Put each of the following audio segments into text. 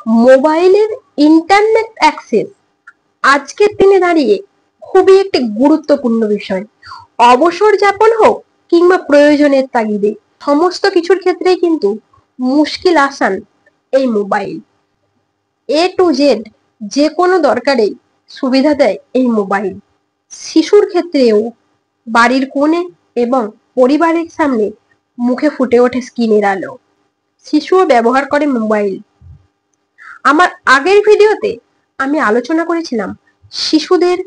মোবাইলের internet access আজকের দিনে দাঁড়িয়ে খুবই একটি গুরুত্বপূর্ণ বিষয়। অবসর যাপন হোক কিংবা প্রয়োজনের তাগিদে সমস্ত কিছুর ক্ষেত্রেই কিন্তু মুশকিল আসান এই মোবাইল। এ টু জেড যে কোনো দরকারেই সুবিধা দেয় এই মোবাইল। শিশুর ক্ষেত্রেও বাড়ির কোণে এবং পরিবারের সামনে মুখে ফুটে ওঠে স্ক্রিনের আলো। শিশুও ব্যবহার করে মোবাইল। আমার আগের ভিডিওতে আমি আলোচনা করেছিলাম শিশুদের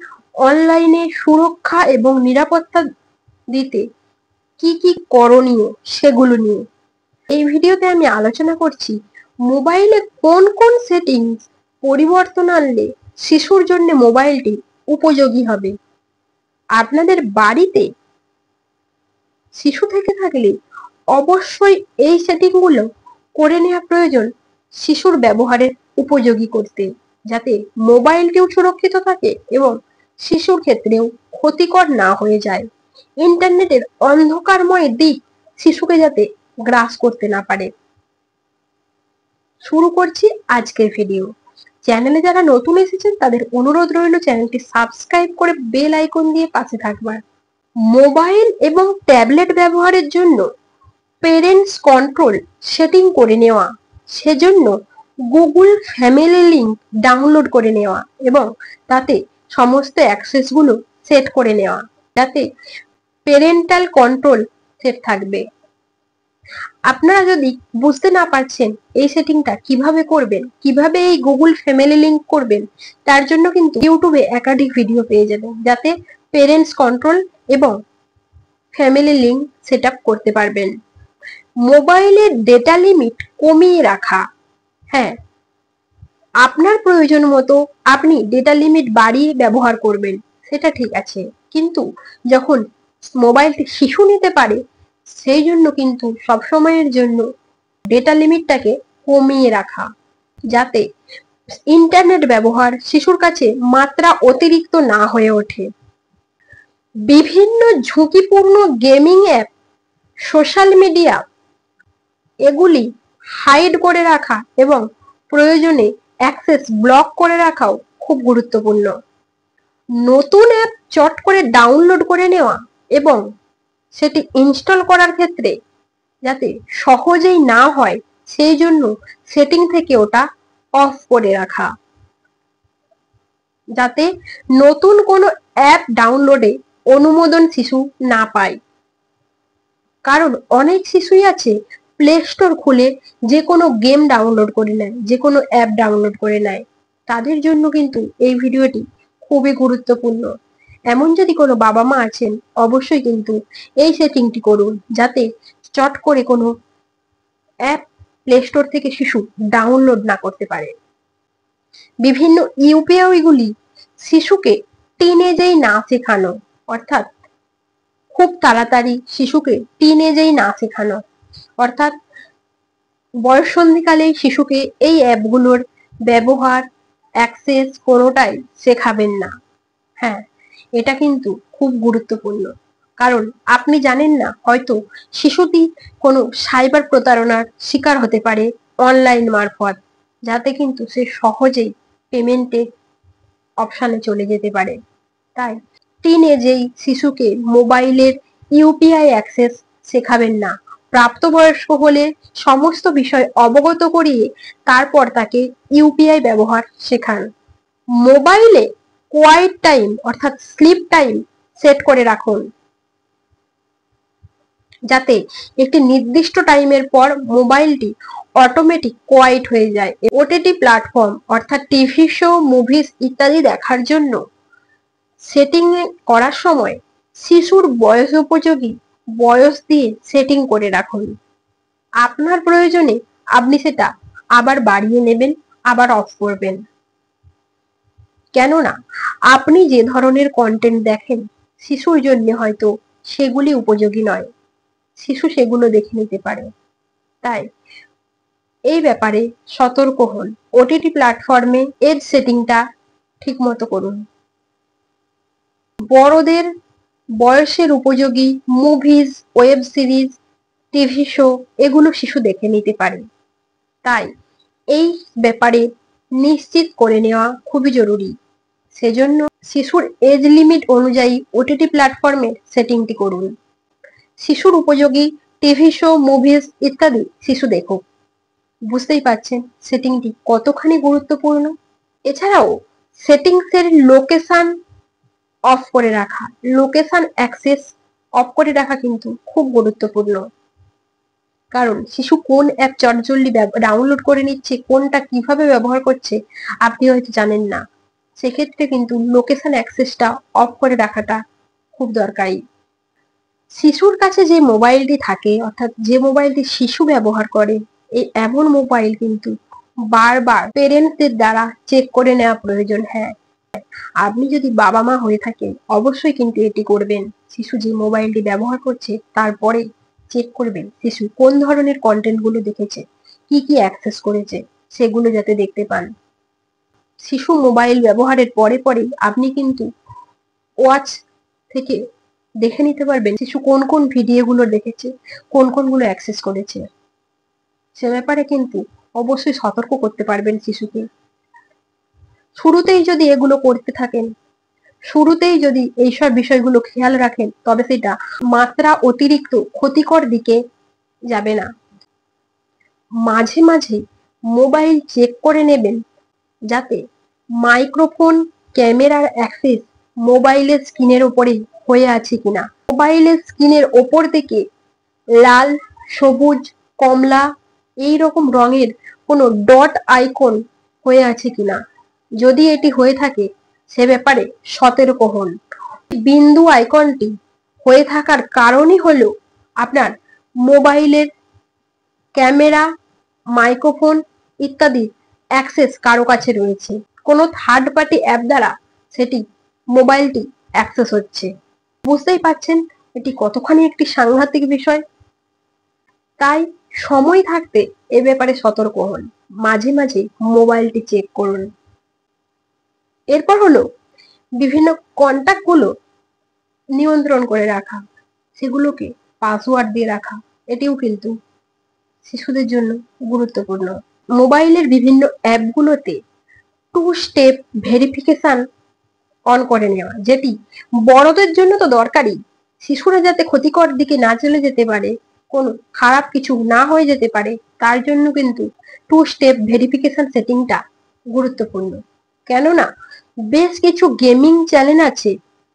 অনলাইনে সুরক্ষা এবং নিরাপত্তা দিতে কি কি করণীয় সেগুলো নিয়ে। এই ভিডিওতে আমি আলোচনা করছি মোবাইলে কোন কোন সেটিংস পরিবর্তন আনলে শিশুর জন্য মোবাইলটি উপযোগী হবে। আপনাদের বাড়িতে শিশু থেকে থাকলে অবশ্যই এই সেটিংগুলো করে নেওয়া প্রয়োজন শিশুর ব্যবহারের উপযোগী করতে, যাতে মোবাইলটিও সুরক্ষিত থাকে এবং শিশুর ক্ষেত্রেও ক্ষতিকর না হয়ে যায়। ইন্টারনেটের অন্ধকারময় দিক শিশুকে যাতে গ্রাস করতে না পারে। শুরু করছি আজকের ভিডিও। চ্যানেলে যারা নতুন এসেছেন তাদের অনুরোধ রইল চ্যানেলটি সাবস্ক্রাইব করে বেল আইকন দিয়ে পাশে থাকবার। মোবাইল এবং ট্যাবলেট ব্যবহারের জন্য পেরেন্টস কন্ট্রোল সেটিং করে নেওয়া, সেজন্য গুগল ফ্যামিলি লিংক ডাউনলোড করে নেওয়া এবং তাতে সমস্ত অ্যাক্সেসগুলো সেট করে নেওয়া, যাতে পেরেন্টাল কন্ট্রোল সেট থাকবে। আপনারা যদি বুঝতে না পারছেন এই সেটিংটা কিভাবে করবেন, কিভাবে এই গুগল ফ্যামিলি লিংক করবেন, তার জন্য কিন্তু ইউটিউবে একাধিক ভিডিও পেয়ে যাবেন, যাতে পেরেন্টস কন্ট্রোল এবং ফ্যামিলি লিংক সেট আপ করতে পারবেন। মোবাইলের ডেটা লিমিট কমিয়ে রাখা। হ্যাঁ, আপনার প্রয়োজন মতো আপনি ডেটা লিমিট বাড়িয়ে ব্যবহার করবেন, সেটা ঠিক আছে, কিন্তু যখন মোবাইলটি শিশু নিতে পারে সেই জন্য কিন্তু সবসময়ের জন্য ডেটা লিমিটটাকে কমিয়ে রাখা, যাতে ইন্টারনেট ব্যবহার শিশুর কাছে মাত্রা অতিরিক্ত না হয়ে ওঠে। বিভিন্ন ঝুঁকিপূর্ণ গেমিং অ্যাপ, সোশ্যাল মিডিয়া এগুলি হাইড করে রাখা এবং প্রয়োজনে অ্যাক্সেস ব্লক করে রাখাও খুব গুরুত্বপূর্ণ। নতুন অ্যাপ চট করে ডাউনলোড করে নেওয়া এবং সেটি ইনস্টল করার ক্ষেত্রে যাতে সহজেই না হয় সেই জন্য সেটিং থেকে ওটা অফ করে রাখা, যাতে নতুন কোনো অ্যাপ ডাউনলোডে অনুমোদন শিশু না পায়। কারণ অনেক শিশুই আছে প্লে স্টোর খুলে যে কোনো গেম ডাউনলোড করে নেয়, যে কোনো অ্যাপ ডাউনলোড করে নেয়। তাদের জন্য কিন্তু এই ভিডিওটি খুবই গুরুত্বপূর্ণ। এমন যদি কোনো বাবা মা আছেন অবশ্যই কিন্তু এই সেটিংটি করুন, যাতে চট করে কোনো অ্যাপ প্লে স্টোর থেকে শিশু ডাউনলোড না করতে পারে। বিভিন্ন ইউপিআই গুলি শিশুকে টিনেজেই না শেখানো, অর্থাৎ খুব তাড়াতাড়ি শিশুকে টিনেজেই না শেখানো, অর্থাৎ বয়ঃসন্ধিকালে শিশুকে এই অ্যাপগুলোর ব্যবহার, অ্যাক্সেস কোনোটাই শেখাবেন না। হ্যাঁ, এটা কিন্তু খুব গুরুত্বপূর্ণ, কারণ আপনি জানেন না হয়তো শিশুটি কোনো সাইবার প্রতারণার শিকার হতে পারে অনলাইন মারফত, যাতে কিন্তু সে সহজেই পেমেন্টের অপশানে চলে যেতে পারে। তাই টিনেজেই শিশুকে মোবাইলের ইউপিআই অ্যাক্সেস শেখাবেন না। প্রাপ্তবয়স্ক হলে সমস্ত বিষয় অবগত করিয়ে তারপর তাকে ইউপিআই ব্যবহার শেখান। মোবাইলে কোয়াইট টাইম অর্থাৎ স্লিপ টাইম সেট করে রাখুন, যাতে একটি নির্দিষ্ট টাইমের পর মোবাইলটি অটোমেটিক কোয়াইট হয়ে যায়। ওটিটি প্ল্যাটফর্ম অর্থাৎ টিভি শো, মুভিজ ইত্যাদি দেখার জন্য সেটিং করার সময় শিশুর বয়স উপযোগী বয়স দিয়ে সেটিং করে রাখুন। আপনার প্রয়োজনে আপনি সেটা আবার বাড়িয়ে নেবেন, আবার অফ করবেন। কেননা আপনি যে ধরনের কন্টেন্ট দেখেন শিশুর জন্য হয়তো সেগুলি উপযোগী নয়, শিশু সেগুলো দেখে নিতে পারে। তাই এই ব্যাপারে সতর্ক হন। ওটিটি প্ল্যাটফর্মে এজ সেটিংটা ঠিক মতো করুন। বড়দের বয়সের উপযোগী movies, web series, TV show এগুলো শিশু দেখে নিতে পারে। তাই এই ব্যাপারে নিশ্চিত করে নেওয়া খুবই জরুরি। সেজন্য শিশুর এজ লিমিট অনুযায়ী ওটিটি প্ল্যাটফর্মের সেটিংটি করুন। শিশুর উপযোগী টিভি শো, মুভিজ ইত্যাদি শিশু দেখুক। বুঝতেই পারছেন সেটিংটি কতখানি গুরুত্বপূর্ণ। এছাড়াও সেটিংসের লোকেশন অফ করে রাখা, লোকেশন অ্যাক্সেস অফ করে রাখা কিন্তু খুব গুরুত্বপূর্ণ। কারণ শিশু কোন অ্যাপ চটজলদি ডাউনলোড করে নিচ্ছে, কোনটা কিভাবে ব্যবহার করছে আপনি হয়তো জানেন না। সেক্ষেত্রে কিন্তু লোকেশন অ্যাক্সেসটা অফ করে রাখাটা খুব দরকারি। শিশুর কাছে যে মোবাইলটি থাকে, অর্থাৎ যে মোবাইলটি শিশু ব্যবহার করে, এই এমন মোবাইল কিন্তু বারবার পেরেন্টসদের দ্বারা চেক করে নেওয়া প্রয়োজন। হ্যাঁ, আপনি যদি বাবা মা হয়ে থাকেন অবশ্যই কিন্তু এটি করবেন। শিশু যে মোবাইলটি ব্যবহার করছে তারপরে চেক করবেন শিশু কোন ধরনের কন্টেন্ট গুলো দেখেছে, কি কি অ্যাক্সেস করেছে, সেগুলো যাতে দেখতে পান। শিশু মোবাইল ব্যবহারের পরে পরে আপনি কিন্তু ওয়াচ থেকে দেখে নিতে পারবেন শিশু কোন কোন ভিডিওগুলো দেখেছে, কোন কোনগুলো অ্যাক্সেস করেছে। সে ব্যাপারে কিন্তু অবশ্যই সতর্ক করতে পারবেন শিশুকে। শুরুতেই যদি এগুলো করতে থাকেন, শুরুতেই যদি এইসব বিষয়গুলো খেয়াল রাখেন, তবে সেটা মাত্রা অতিরিক্ত ক্ষতিকর দিকে যাবে না। মাঝে মাঝে মোবাইল চেক করে নেবেন যাতে মাইক্রোফোন, ক্যামেরার অ্যাক্সেস মোবাইলের স্ক্রিনের ওপরে হয়ে আছে কিনা। মোবাইলের স্ক্রিনের ওপর দিকে লাল, সবুজ, কমলা এই রকম রঙের কোনো ডট আইকন হয়ে আছে কিনা। যদি এটি হয়ে থাকে সে ব্যাপারে সতর্ক হন। বিন্দু আইকনটি হয়ে থাকার কারণই হলো আপনার মোবাইলের ক্যামেরা, মাইক্রোফোন ইত্যাদি অ্যাক্সেস কারো কাছে রয়েছে। কোনো থার্ড পার্টি অ্যাপ দ্বারা সেটি মোবাইলটি অ্যাক্সেস হচ্ছে। বুঝতেই পারছেন এটি কতখানি একটি সাংঘাতিক বিষয়। তাই সময় থাকতে এ ব্যাপারে সতর্ক হন, মাঝে মাঝে মোবাইলটি চেক করুন। এরপর হলো বিভিন্ন কন্টাক্ট গুলো নিয়ন্ত্রণ করে রাখা, সেগুলোকে পাসওয়ার্ড দিয়ে রাখা, এটিও কিন্তু শিশুদের জন্য গুরুত্বপূর্ণ। মোবাইলের বিভিন্ন অ্যাপগুলোতে 2 স্টেপ ভেরিফিকেশন অন করে নেওয়া, যেটি বড়দের জন্য তো দরকারি, শিশুরা যাতে ক্ষতিকর দিকে না চলে যেতে পারে, কোনো খারাপ কিছু না হয়ে যেতে পারে, তার জন্য কিন্তু 2 স্টেপ ভেরিফিকেশন সেটিংটা গুরুত্বপূর্ণ। কেননা বেশ কিছু গেমিং চ্যানেল আছে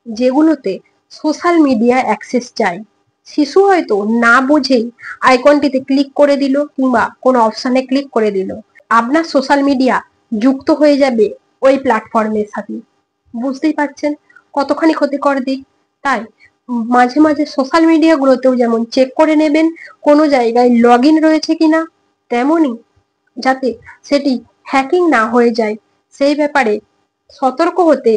যেগুলোতে সোশ্যাল মিডিয়া অ্যাক্সেস চাই। শিশু হয়তো না বুঝেই আইকনটিতে ক্লিক করে দিল কিংবা কোনো অপশনে ক্লিক করে দিল, আপনার সোশ্যাল মিডিয়া যুক্ত হয়ে যাবে ওই প্ল্যাটফর্মের সাথে। বুঝতেই পারছেন কতখানি ক্ষতিকর দিক। তাই মাঝে মাঝে সোশ্যাল মিডিয়া গুলোতেও যেমন চেক করে নেবেন কোনো জায়গায় লগ ইন রয়েছে কিনা, তেমনই যাতে সেটি হ্যাকিং না হয়ে যায় সেই ব্যাপারে সতর্ক হতে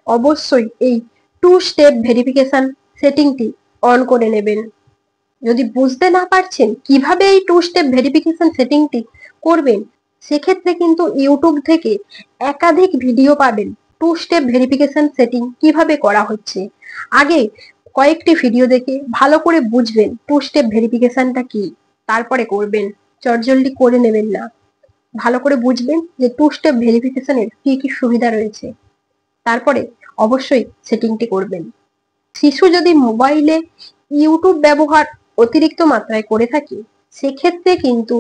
অবশ্যই এই 2 স্টেপ ভেরিফিকেশন সেটিংটি অন করে নেবেন। যদি বুঝতে না পারছেন কিভাবে এই 2 স্টেপ ভেরিফিকেশন সেটিংটি করবেন, সেক্ষেত্রে কিন্তু ইউটিউব থেকে একাধিক ভিডিও পাবেন 2 স্টেপ ভেরিফিকেশন সেটিং কিভাবে করা হচ্ছে। আগে কয়েকটি ভিডিও দেখে ভালো করে বুঝবেন 2 স্টেপ ভেরিফিকেশনটা কি, তারপরে করবেন। চটজলদি করে নেবেন না, ভালো করে বুঝবেন যে 2 স্টেপ ভেরিফিকেশনের কি কি সুবিধা রয়েছে, তারপরে অবশ্যই সেটিংটি করবেন। শিশু যদি মোবাইলে ইউটিউব ব্যবহার অতিরিক্ত মাত্রায় করে থাকে, সেক্ষেত্রে কিন্তু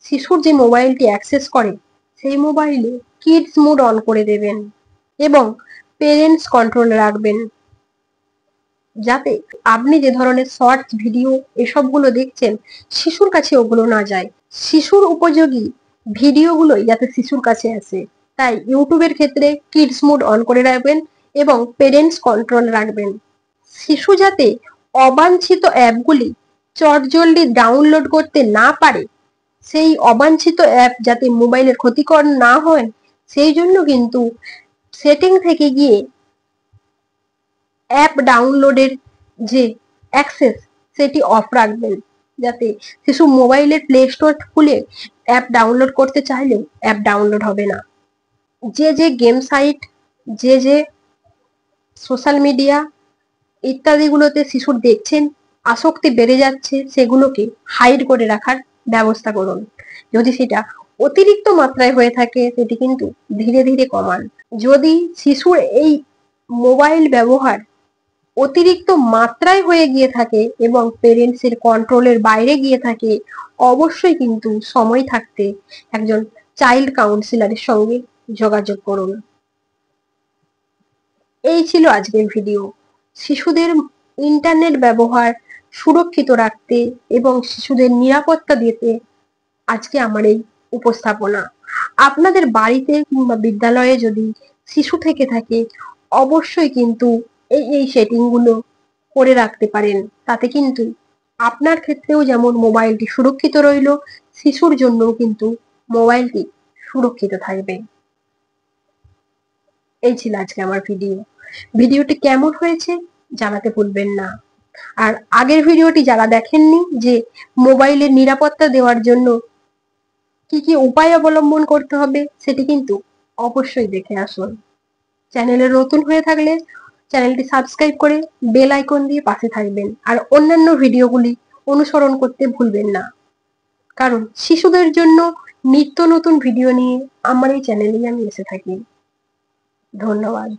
শিশুর যে মোবাইলটি অ্যাক্সেস করে সেই মোবাইলে কিডস মোড অন করে দেবেন এবং পেরেন্টস কন্ট্রোল রাখবেন, যাতে আপনি যে ধরনের শর্টস ভিডিও এসবগুলো দেখছেন শিশুর কাছে ওগুলো না যায়। শিশুর উপযোগী ভিডিওগুলোই যাতে শিশুর কাছে আসে, তাই ইউটিউবের ক্ষেত্রে কিডস মোড অন করে রাখবেন এবং পেরেন্টস কন্ট্রোল রাখবেন। শিশু যাতে অবাঞ্ছিত অ্যাপগুলি চটজলদি ডাউনলোড করতে না পারে, সেই অবাঞ্ছিত অ্যাপ যাতে মোবাইলের ক্ষতিকর না হয়, সেই জন্য কিন্তু সেটিং থেকে গিয়ে অ্যাপ ডাউনলোডের যে অ্যাক্সেস সেটি অফ রাখবেন, যাতে শিশু মোবাইলের প্লে স্টোর খুলে অ্যাপ ডাউনলোড করতে চাইলেও অ্যাপ ডাউনলোড হবে না। যে যে গেম সাইট, যে যে সোশ্যাল মিডিয়া ইত্যাদিগুলোতে শিশুর দেখছেন আসক্তি বেড়ে যাচ্ছে, সেগুলোকে হাইড করে রাখার ব্যবস্থা করুন। যদি সেটা অতিরিক্ত মাত্রায় হয়ে থাকে সেটি কিন্তু ধীরে ধীরে কমান। যদি শিশুর এই মোবাইল ব্যবহার অতিরিক্ত মাত্রায় হয়ে গিয়ে থাকে এবং পেরেন্টসের কন্ট্রোলের বাইরে গিয়ে থাকে, অবশ্যই কিন্তু সময় থাকতে একজন চাইল্ড কাউন্সিলরের সঙ্গে যোগাযোগ করুন। এই ছিল আজকের ভিডিও। শিশুদের ইন্টারনেট ব্যবহার সুরক্ষিত রাখতে এবং শিশুদের নিরাপত্তা দিতে আজকে আমার এই উপস্থাপনা। আপনাদের বাড়িতে কিংবা বিদ্যালয়ে যদি শিশু থেকে থাকে, অবশ্যই কিন্তু এই সেটিং গুলো করে রাখতে পারেন। তাতে কিন্তু আপনার ক্ষেত্রেও যেমন মোবাইলটি সুরক্ষিত রইল, শিশুর জন্যও কিন্তু মোবাইলটি সুরক্ষিত থাকবে। এই ছিল আজকে আমার ভিডিওটি কেমন হয়েছে জানাতে ভুলবেন না। আর আগের ভিডিওটি যারা দেখেননি, যে মোবাইলের নিরাপত্তা দেওয়ার জন্য কি কি উপায় অবলম্বন করতে হবে, সেটি কিন্তু অবশ্যই দেখে আসুন। চ্যানেলে নতুন হয়ে থাকলে চ্যানেলটি সাবস্ক্রাইব করে বেল আইকন দিয়ে পাশে থাকবেন, আর অন্যান্য ভিডিওগুলি অনুসরণ করতে ভুলবেন না। কারণ শিশুদের জন্য নিত্য নতুন ভিডিও নিয়ে আমার এই চ্যানেলে আমি এসে থাকি। ধন্যবাদ।